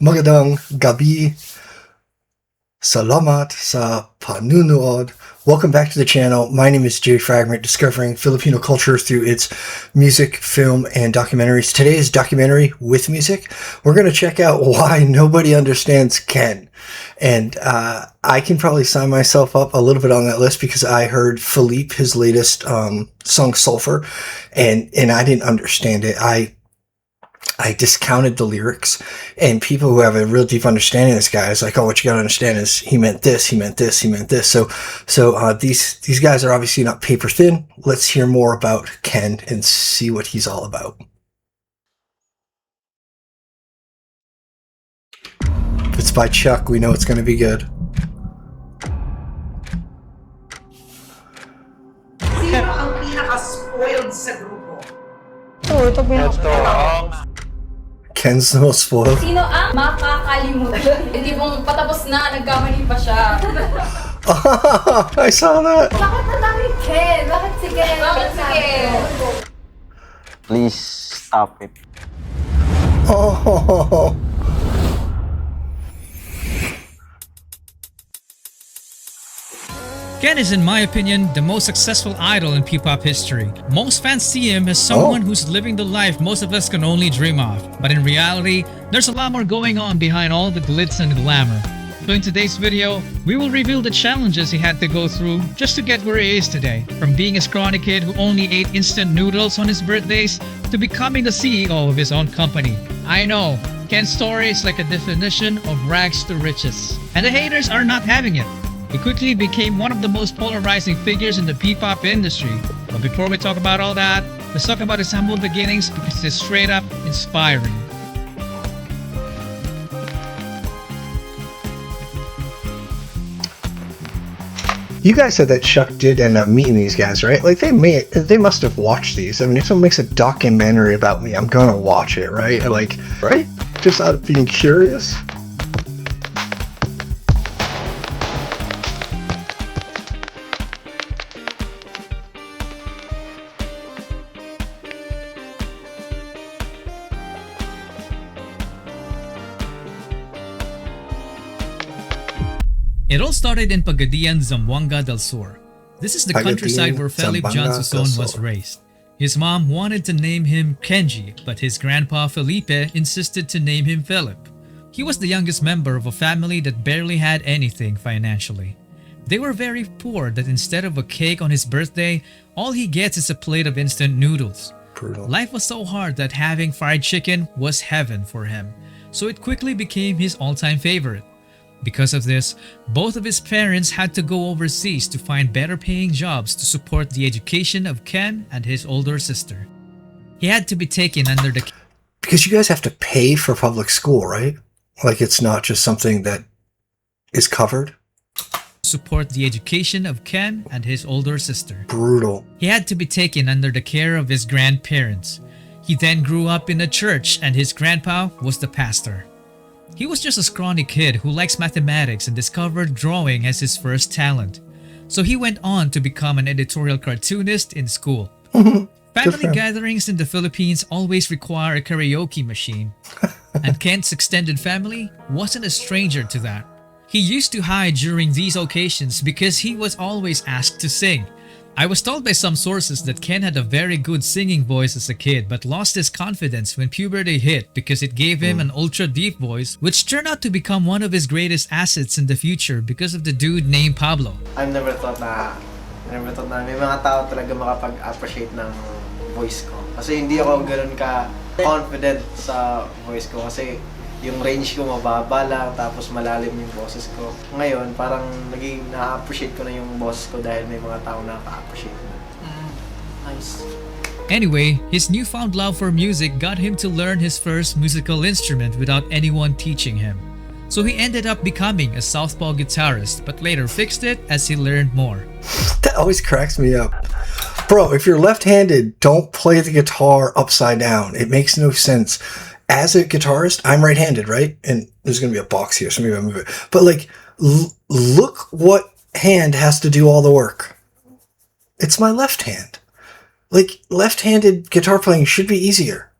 Magandang gabi. Salamat sa panonood. Welcome back to the channel. My name is JFragment, discovering Filipino culture through its music, film, and documentaries. Today is documentary with music. We're going to check out why nobody understands Ken. And I can probably sign myself up a little bit on that list because I heard FELIP, his latest song Sulfur, and I didn't understand it. I discounted the lyrics, and people who have a real deep understanding of this guy is like, oh, what you gotta understand is he meant this, he meant this, he meant this. So these guys are obviously not paper thin. Let's hear more about Ken and see what he's all about. If it's by Chuck, we know it's gonna be good. Sino ang pinaka-spoiled sa grupo? Ito Ken's the most spoiled. Sino ang makakalimutan? Hindi pong patapos na, nagkamali pa siya. I saw that. Bakit natangin Ken? Bakit si Ken? Bakit si Ken? Please stop it. Oh. Ken is, in my opinion, the most successful idol in P-pop history. Most fans see him as someone who's living the life most of us can only dream of. But in reality, there's a lot more going on behind all the glitz and glamour. So in today's video, we will reveal the challenges he had to go through just to get where he is today. From being a scrawny kid who only ate instant noodles on his birthdays to becoming the CEO of his own company. I know, Ken's story is like a definition of rags to riches. And the haters are not having it. He quickly became one of the most polarizing figures in the P-pop industry. But before we talk about all that, let's talk about his humble beginnings because it's straight up inspiring. You guys said that Chuck did end up meeting these guys, right? Like they must have watched these. I mean, if someone makes a documentary about me, I'm gonna watch it, right? Like, right? Just out of being curious. It all started in Pagadian, Zamboanga del Sur. This is the countryside where Felipe John Susson was raised. His mom wanted to name him Kenji, but his grandpa Felipe insisted to name him Philip. He was the youngest member of a family that barely had anything financially. They were very poor that instead of a cake on his birthday, all he gets is a plate of instant noodles. Brutal. Life was so hard that having fried chicken was heaven for him, so it quickly became his all-time favorite. Because of this, both of his parents had to go overseas to find better paying jobs to support the education of Ken and his older sister. He had to be taken under the... Because you guys have to pay for public school, right? Like it's not just something that is covered? Support the education of Ken and his older sister. Brutal. He had to be taken under the care of his grandparents. He then grew up in a church and his grandpa was the pastor. He was just a scrawny kid who likes mathematics and discovered drawing as his first talent. So he went on to become an editorial cartoonist in school. Family gatherings in the Philippines always require a karaoke machine. And Kent's extended family wasn't a stranger to that. He used to hide during these occasions because he was always asked to sing. I was told by some sources that Ken had a very good singing voice as a kid but lost his confidence when puberty hit because it gave him an ultra deep voice which turned out to become one of his greatest assets in the future because of the dude named Pablo. I never thought na may mga tao talaga makapag-appreciate ng voice ko. Kasi hindi ako ganoon ka confident sa voice ko kasi yung range ko mababa lang tapos malalim yung boses ko. Ngayon, parang naging na-appreciate ko na yung boses ko dahil may mga tao na ka-appreciate na. Nice. Anyway, his newfound love for music got him to learn his first musical instrument without anyone teaching him. So he ended up becoming a southpaw guitarist, but later fixed it as he learned more. That always cracks me up. Bro, if you're left-handed, don't play the guitar upside down. It makes no sense. As a guitarist, I'm right-handed, right? And there's going to be a box here, so maybe I'll move it. But like, look what hand has to do all the work. It's my left hand. Like, left-handed guitar playing should be easier.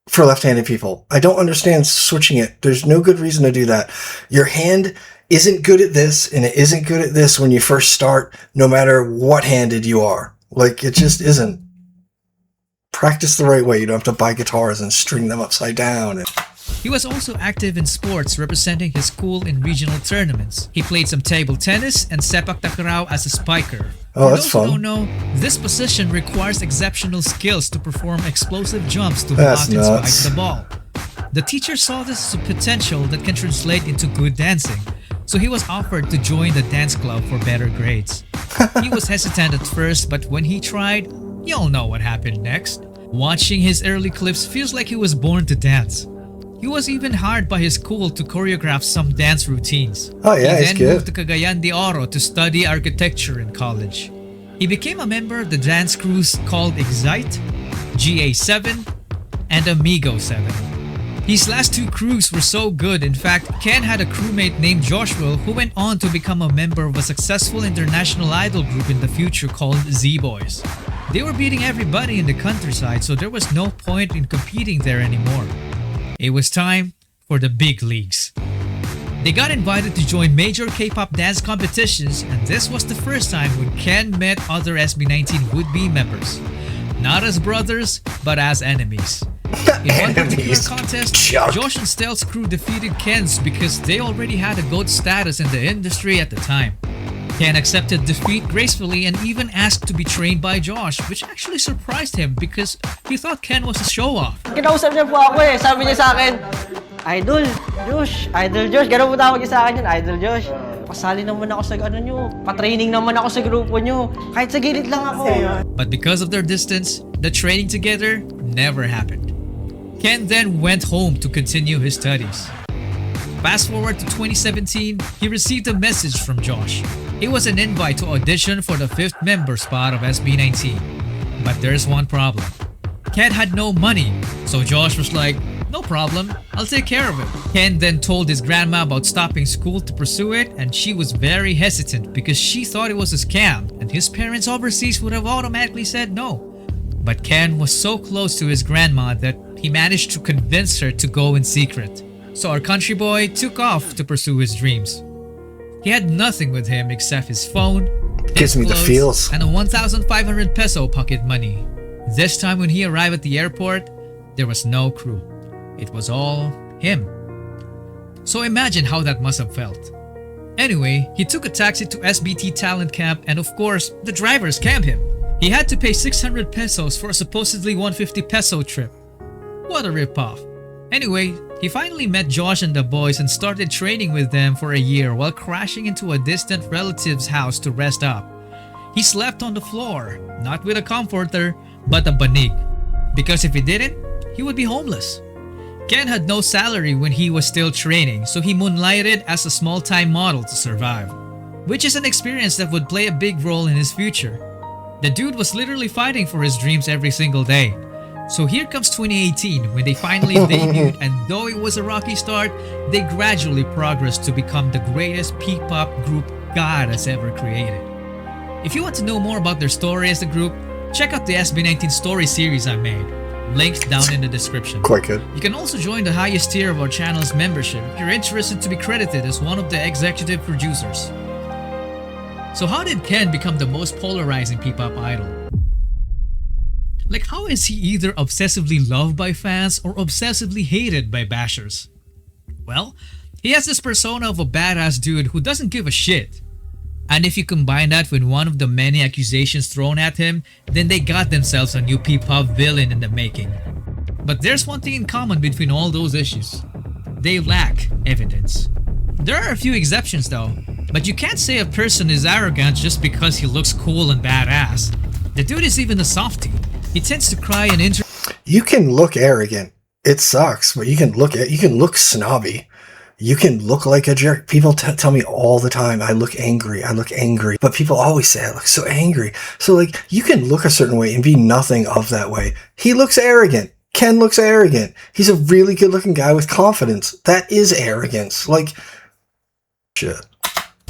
for left-handed people. I don't understand switching it. There's no good reason to do that. Your hand isn't good at this, and it isn't good at this when you first start, no matter what handed you are. Like, it just isn't. Practice the right way. You don't have to buy guitars and string them upside down. He was also active in sports, representing his school in regional tournaments. He played some table tennis and sepak takraw as a spiker. Oh, For that's those who fun. don't know, this position requires exceptional skills to perform explosive jumps to That's block and spike nuts. the ball. The teacher saw this as a potential that can translate into good dancing, so he was offered to join the dance club for better grades. He was hesitant at first, but when he tried, y'all know what happened next. Watching his early clips feels like he was born to dance. He was even hired by his school to choreograph some dance routines. Oh yeah, He he's then good. moved to Cagayan de Oro to study architecture in college. He became a member of the dance crews called Excite, GA7, and Amigo 7. These last two crews were so good, in fact, Ken had a crewmate named Joshua who went on to become a member of a successful international idol group in the future called Z-Boys. They were beating everybody in the countryside, so there was no point in competing there anymore. It was time for the big leagues. They got invited to join major K-pop dance competitions, and this was the first time when Ken met other SB19 would-be members. Not as brothers, but as enemies. In one particular Enemies. contest, Chuck. Josh and Stel's crew defeated Ken's because they already had a GOAT status in the industry at the time. Ken accepted defeat gracefully and even asked to be trained by Josh, which actually surprised him because he thought Ken was a show-off. Kinausap niya po ako eh. Sabi niya sa akin, Idol Josh, Idol Josh. Ganun po tawag niya sa akin yun, Idol Josh. Pasali naman ako sa ano nyo. Pa-training naman ako sa grupo nyo. Kahit sa gilid lang ako. But because of their distance, the training together never happened. Ken then went home to continue his studies. Fast forward to 2017, he received a message from Josh. It was an invite to audition for the 5th member spot of SB19. But there's one problem. Ken had no money, so Josh was like, no problem, I'll take care of it. Ken then told his grandma about stopping school to pursue it, and she was very hesitant because she thought it was a scam and his parents overseas would have automatically said no. But Ken was so close to his grandma that he managed to convince her to go in secret. So our country boy took off to pursue his dreams. He had nothing with him except his phone, Gives his me the clothes, feels. and a 1,500 peso pocket money. This time when he arrived at the airport, there was no crew. It was all him. So imagine how that must have felt. Anyway, he took a taxi to SBT Talent Camp and of course, the driver scammed him. He had to pay 600 pesos for a supposedly 150 peso trip. What a ripoff. Anyway, he finally met Josh and the boys and started training with them for a year while crashing into a distant relative's house to rest up. He slept on the floor, not with a comforter, but a banig. Because if he didn't, he would be homeless. Ken had no salary when he was still training, so he moonlighted as a small-time model to survive, which is an experience that would play a big role in his future. The dude was literally fighting for his dreams every single day. So here comes 2018 when they finally debuted, and though it was a rocky start, they gradually progressed to become the greatest P-pop group God has ever created. If you want to know more about their story as a group, check out the SB19 story series I made. Links down in the description. Quite good. You can also join the highest tier of our channel's membership if you're interested to be credited as one of the executive producers. So how did Ken become the most polarizing P-pop idol? Like, how is he either obsessively loved by fans or obsessively hated by bashers? Well, he has this persona of a badass dude who doesn't give a shit. And if you combine that with one of the many accusations thrown at him, then they got themselves a new P-pop villain in the making. But there's one thing in common between all those issues. They lack evidence. There are a few exceptions though, but you can't say a person is arrogant just because he looks cool and badass. The dude is even a softie. He tends to cry and You can look arrogant. It sucks, but you can look snobby. You can look like a jerk. People tell me all the time, I look angry. But people always say I look so angry. So like, you can look a certain way and be nothing of that way. He looks arrogant. Ken looks arrogant. He's a really good looking guy with confidence. That is arrogance. Like, shit.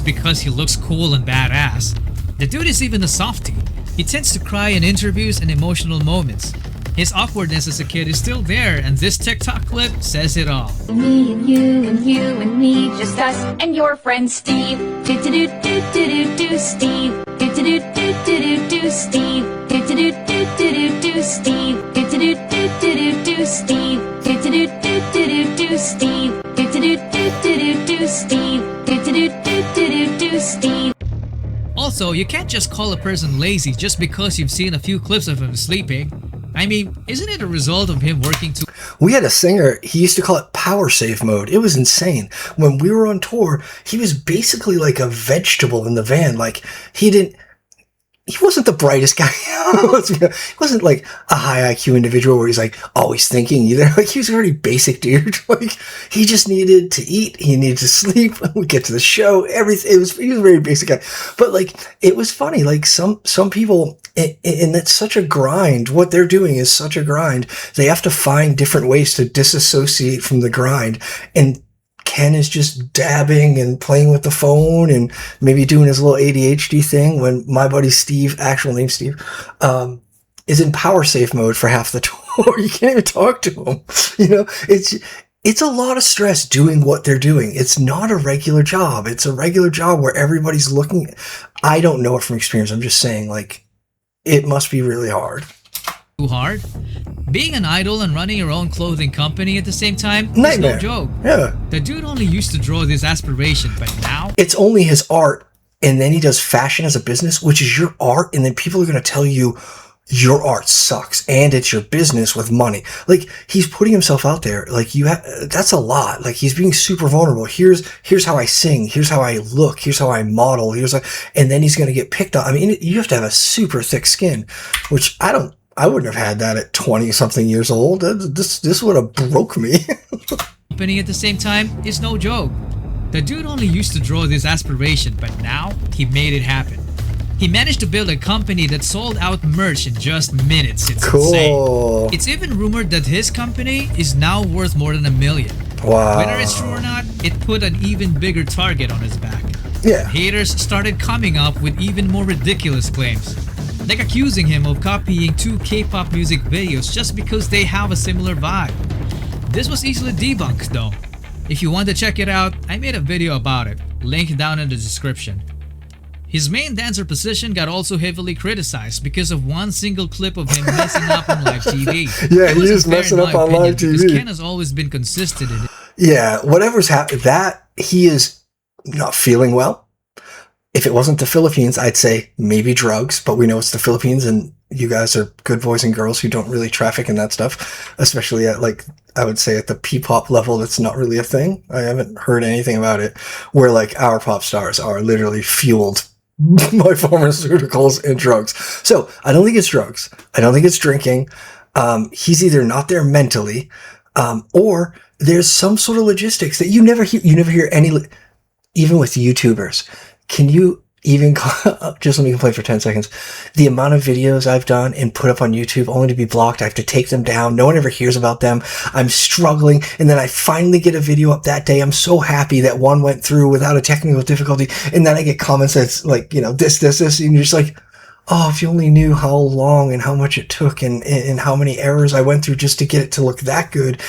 because he looks cool and badass. The dude is even a softie. He tends to cry in interviews and emotional moments. His awkwardness as a kid is still there, and this TikTok clip says it all. Me and you and you and me, just us and your friend Steve. Do do do do do do do Steve. Do do do do do do do Steve. Do do do do do do do Steve. Do do do do do do do Steve. Do do do do do do do Steve. Do do do do do do do Steve. Do do do do do do Steve. Also, you can't just call a person lazy just because you've seen a few clips of him sleeping. I mean, isn't it a result of him working too? We had a singer, he used to call it power save mode. It was insane. When we were on tour, he was basically like a vegetable in the van. Like, he wasn't the brightest guy. He wasn't like a high IQ individual where he's like always thinking either. Like, he was a very basic dude. Like, he just needed to eat. He needed to sleep. We get to the show. Everything. He was a very basic guy. But like, it was funny. Like some people, and it's such a grind. What they're doing is such a grind. They have to find different ways to disassociate from the grind. And Ken is just dabbing and playing with the phone and maybe doing his little ADHD thing when my buddy Steve, actual name Steve, is in power save mode for half the tour. You can't even talk to him. You know, it's a lot of stress doing what they're doing. It's not a regular job. It's a regular job where everybody's looking. I don't know it from experience. I'm just saying, like, it must be really hard. Too hard? Being an idol and running your own clothing company at the same time Nightmare. is no joke. Yeah. The dude only used to draw this aspiration, but now It's only his art, and then he does fashion as a business, which is your art, and then people are going to tell you your art sucks, and it's your business with money. Like, he's putting himself out there. Like, that's a lot. Like, he's being super vulnerable. Here's how I sing. Here's how I look. Here's how I model. And then he's going to get picked on. I mean, you have to have a super thick skin, which I wouldn't have had that at 20 something years old. This would have broke me. company at the same time is no joke. The dude only used to draw this aspiration, but now he made it happen. He managed to build a company that sold out merch in just minutes. It's Cool. insane. It's even rumored that his company is now worth more than $1 million. Wow. Whether it's true or not, it put an even bigger target on his back. Yeah. Haters started coming up with even more ridiculous claims, like accusing him of copying 2 K-pop music videos just because they have a similar vibe. This was easily debunked though. If you want to check it out, I made a video about it, link down in the description. His main dancer position got also heavily criticized because of one single clip of him messing up on live TV. Yeah, It he wasn't is fair messing in up my on opinion live because TV. Ken has always been consistent in it. Yeah, whatever's happened, that he is not feeling well. If it wasn't the Philippines, I'd say maybe drugs, but we know it's the Philippines, and you guys are good boys and girls who don't really traffic in that stuff, especially at, like, I would say at the P-pop level, that's not really a thing. I haven't heard anything about it, where like our pop stars are literally fueled by pharmaceuticals and drugs. So I don't think it's drugs. I don't think it's drinking. He's either not there mentally, or there's some sort of logistics that you never hear any, even with YouTubers. Can you even, just let me complain for 10 seconds. The amount of videos I've done and put up on YouTube only to be blocked. I have to take them down. No one ever hears about them. I'm struggling. And then I finally get a video up that day. I'm so happy that one went through without a technical difficulty. And then I get comments that's like, you know, this, and you're just like, oh, if you only knew how long and how much it took and how many errors I went through just to get it to look that good,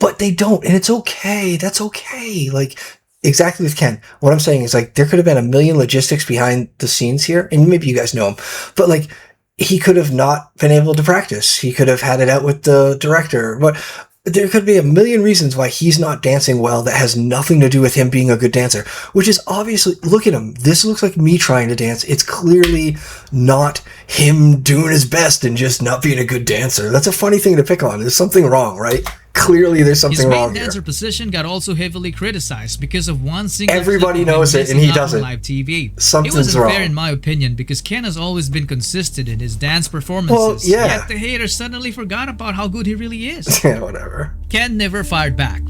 but they don't. And it's okay. That's okay. Like, exactly with Ken. What I'm saying is, like, there could have been a million logistics behind the scenes here, and maybe you guys know him, but like, he could have not been able to practice. He could have had it out with the director, but there could be a million reasons why he's not dancing well that has nothing to do with him being a good dancer, which is obviously, look at him. This looks like me trying to dance. It's clearly not him doing his best and just not being a good dancer. That's a funny thing to pick on. There's something wrong, right? Clearly there's something wrong here. His main dancer position got also heavily criticized because of one single Everybody clip of him knows it, and he messing up on doesn't. live TV. Something's it wasn't wrong. fair in my opinion because Ken has always been consistent in his dance performances. Well, yeah. Yet the haters suddenly forgot about how good he really is. Yeah, whatever. Ken never fired back.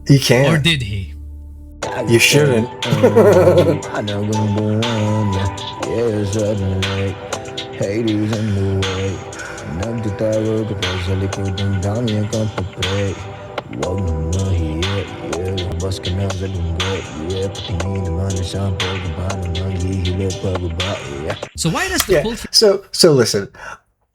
He can't. Or did he? You shouldn't. Hades in the way. Nagtatago kapag sa likod ng dami ang kapapre. Huwag mo mahiya, yeah. Bas ka na sa lunggot, yeah. Patingin naman na sa pagkabano ng hihilip pababa, yeah. So why does the Yeah. So listen.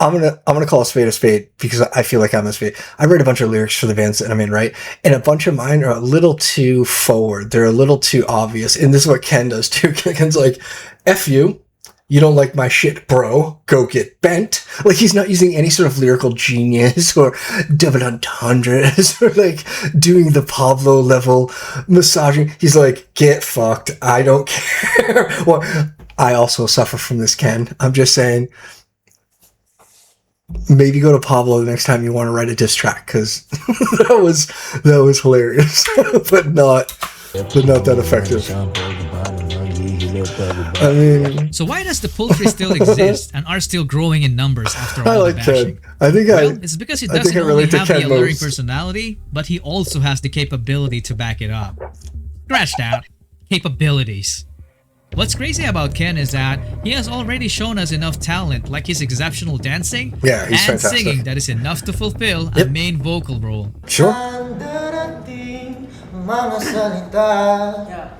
I'm gonna call a spade because I feel like I'm a spade. I write a bunch of lyrics for the bands that I'm in, right? And a bunch of mine are a little too forward. They're a little too obvious. And this is what Ken does too. Ken's like, F you. You don't like my shit, bro. Go get bent. Like, he's not using any sort of lyrical genius or double entendres or like doing the Pablo level massaging. He's like, get fucked. I don't care. Well, I also suffer from this, Ken. I'm just saying, maybe go to Pablo the next time you want to write a diss track, because that was hilarious, but not that effective. I mean, So why does the poultry still exist and are still growing in numbers after I all like the bashing? Ken. I think Well, it's because he I think doesn't I only relate to have the Ken alluring most. personality, but he also has the capability to back it up. Scratch that. Capabilities. What's crazy about Ken is that he has already shown us enough talent, like his exceptional dancing Yeah, he's and fantastic. singing, that is enough to fulfill Yep. a main vocal role. Sure. Mga salita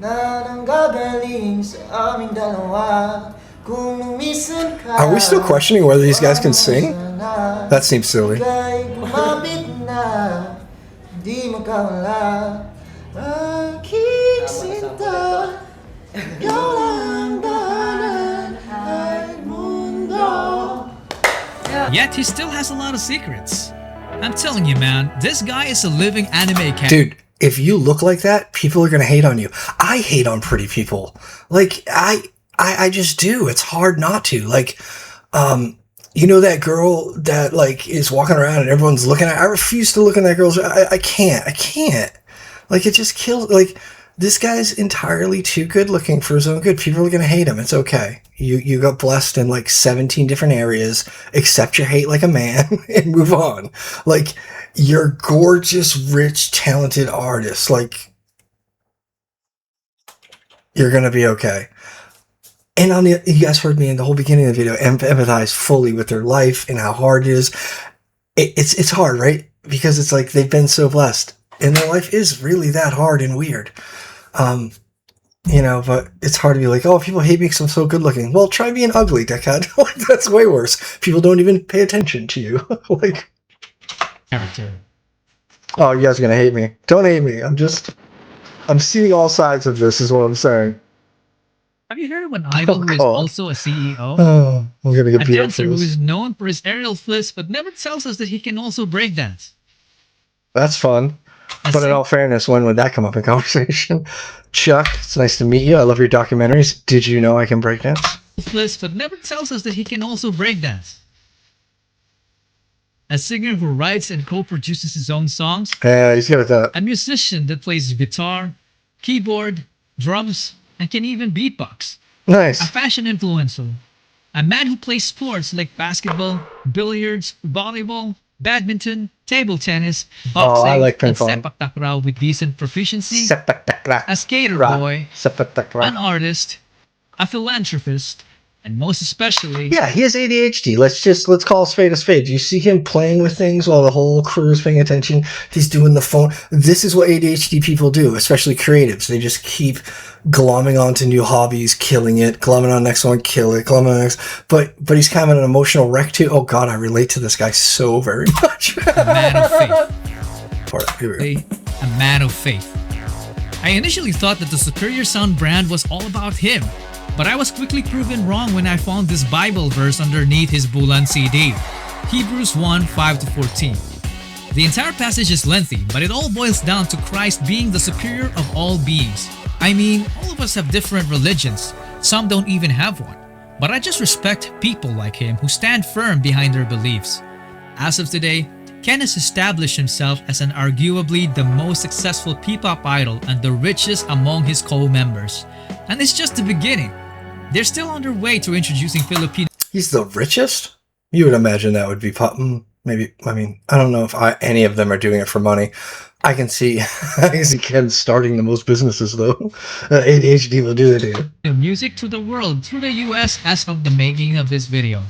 na nanggagaling sa aming dalawa. Kung lumisan ka, Are we still questioning whether these guys can sing? That seems silly. ika'y gumapit na, di magkawala. Aking sinta, ikaw lang dahanan ay mundo. Yet he still has a lot of secrets. I'm telling you, man, this guy is a living anime character. Dude, if you look like that, people are gonna hate on you. I hate on pretty people. Like, I just do. It's hard not to. Like, you know that girl that like is walking around and everyone's looking at. I refuse to look in that girl's. I can't. Like, it just kills. Like, this guy's entirely too good looking for his own good. People are gonna hate him. It's okay. You got blessed in like 17 different areas. Accept your hate like a man and move on. Like, you're gorgeous, rich, talented artist. Like, you're gonna be okay. And you guys heard me in the whole beginning of the video empathize fully with their life and how hard it is. It's hard, right? Because it's like they've been so blessed, and their life is really that hard and weird. You know, but it's hard to be like, oh, people hate me because I'm so good looking. Well, try being ugly, dickhead. Like, that's way worse. People don't even pay attention to you. Like, Character. oh, you guys are gonna hate me. Don't hate me. I'm seeing all sides of this, is what I'm saying. Have you heard of an idol who is God. also a CEO? Oh, we're gonna A get beat up dancer for who this. is known for his aerial flips but never tells us that he can also breakdance. That's fun. A But in sing- all fairness, when would that come up in conversation? Chuck, it's nice to meet you. I love your documentaries. Did you know I can breakdance? flips but never tells us that he can also breakdance. A singer who writes and co-produces his own songs. Yeah, he's good at that. A musician that plays guitar, keyboard, drums, and can even beatbox. A Nice. fashion influencer. A man who plays sports like basketball, billiards, volleyball, badminton, table tennis, boxing, I like and ping-pong. sepak takraw with decent proficiency. Sepak takraw. A skater Ra. boy, Sepak takraw. an artist, a philanthropist, and most especially, Yeah, he has ADHD. Let's call a spade. Do you see him playing with things while the whole crew is paying attention? He's doing the phone. This is what ADHD people do, especially creatives. They just keep glomming onto new hobbies, killing it, glomming on the next one, kill it, glomming on the next. But he's kind of an emotional wreck too. Oh God, I relate to this guy so very much. a man of faith. All right, here we go. A man of faith. I initially thought that the Superior Sound brand was all about him, but I was quickly proven wrong when I found this Bible verse underneath his Bulan CD, Hebrews 1:5-14. The entire passage is lengthy, but it all boils down to Christ being the superior of all beings. I mean, all of us have different religions, some don't even have one, but I just respect people like him who stand firm behind their beliefs. As of today, Ken has established himself as an arguably the most successful P-pop idol and the richest among his co-members. And it's just the beginning. They're still on their way to introducing Filipino He's the richest? You would imagine that would be maybe. I mean, I don't know if any of them are doing it for money. I can see Ken starting the most businesses though. ADHD will do that to you. music to the world through the US as of the making of this video.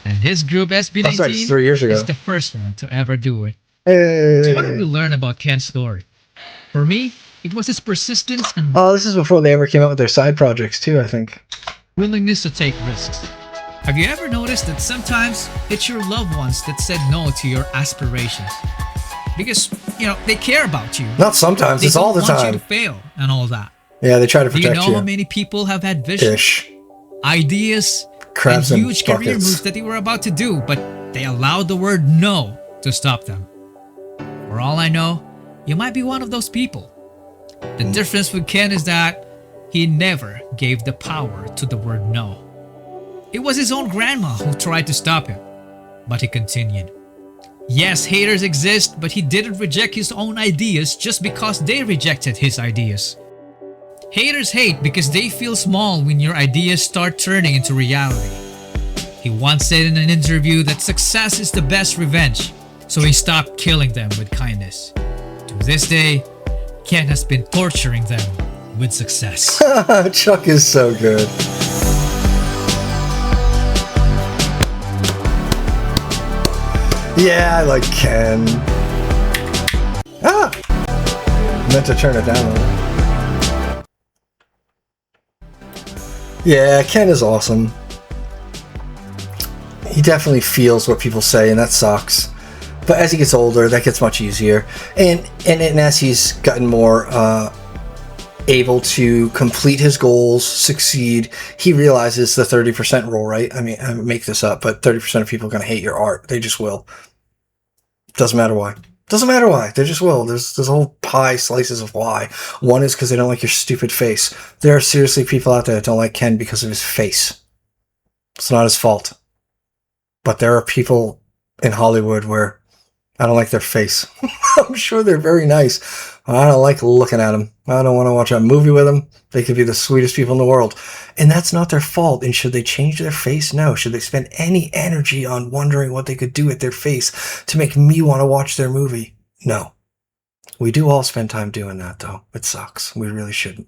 And his group SB19 That's right, it's 3 years ago. is the first one to ever do it. Hey. What did we learn about Ken's story? For me, it was his persistence and Oh, this is before they ever came out with their side projects too, I think. willingness to take risks. Have you ever noticed that sometimes it's your loved ones that said no to your aspirations? Because, they care about you. Not sometimes, They it's all the don't want you time. to fail and all that. Yeah, they try to Do you protect know you. how many people have had visions, Ish. ideas, Crabs and and huge career buckets. moves that they were about to do, but they allowed the word no to stop them? For all I know, you might be one of those people. The difference with Ken is that he never gave the power to the word no. It was his own grandma who tried to stop him, but he continued. Yes, haters exist, but he didn't reject his own ideas just because they rejected his ideas. Haters hate because they feel small when your ideas start turning into reality. He once said in an interview that success is the best revenge, so he stopped killing them with kindness. To this day, Ken has been torturing them with success. Chuck is so good. Yeah, I like Ken. Meant to turn it down a little. Yeah, Ken is awesome. He definitely feels what people say, and that sucks. But as he gets older, that gets much easier. And as he's gotten more able to complete his goals, succeed, he realizes the 30% rule, right? I mean, I make this up, but 30% of people are going to hate your art. They just will. Doesn't matter why. Doesn't matter why. They just will. There's whole pie slices of why. One is because they don't like your stupid face. There are seriously people out there that don't like Ken because of his face. It's not his fault. But there are people in Hollywood where I don't like their face. I'm sure they're very nice. I don't like looking at them. I don't want to watch a movie with them. They could be the sweetest people in the world. And that's not their fault. And should they change their face? No. Should they spend any energy on wondering what they could do with their face to make me want to watch their movie? No. We do all spend time doing that, though. It sucks. We really shouldn't.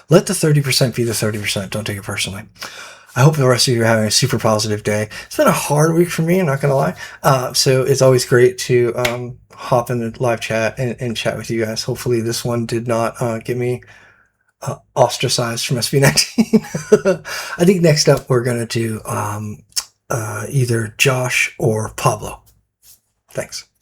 Let the 30% be the 30%. Don't take it personally. I hope the rest of you are having a super positive day. It's been a hard week for me, I'm not going to lie. So it's always great to hop in the live chat and chat with you guys. Hopefully this one did not get me ostracized from SB19. I think next up we're going to do either Josh or Pablo. Thanks.